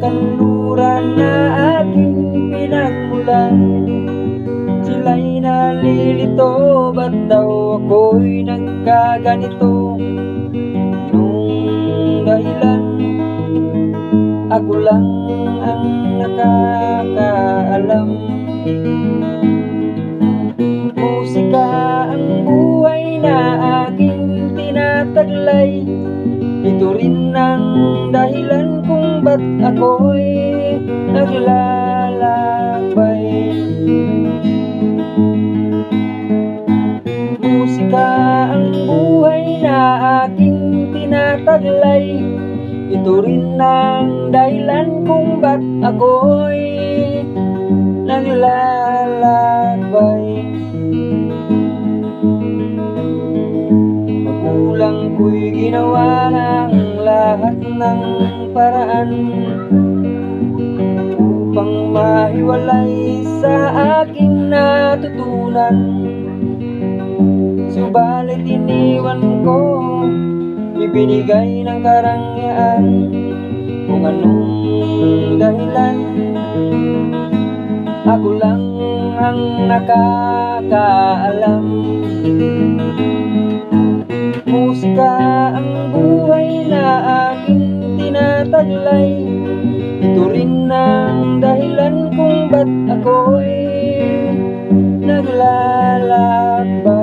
kanluran na aking pinagmulan. Sila'y nalilito, ba't daw ako'y nagkaganito? Nung dahilan, ako lang ang nakakaalam. Musika ang buhay na aking tinataglay. Ito rin ang dahilan kung ba't ako'y naglalakbay. Musika ang buhay na aking tinataglay. Ito rin ang dahilan kung ba't ako'y naglalakbay. Magulang ko'y ginawa ng lahat ng paraan upang mahiwalay sa aking natutunan. Subalit iniwan ko, ibinigay ng karangyaan. Kung anong dahilan, ako lang ang nakakaalam. Musika ang buhay na aking tinataglay. Ito rin ang dahilan kung ba't ako'y naglalakbay.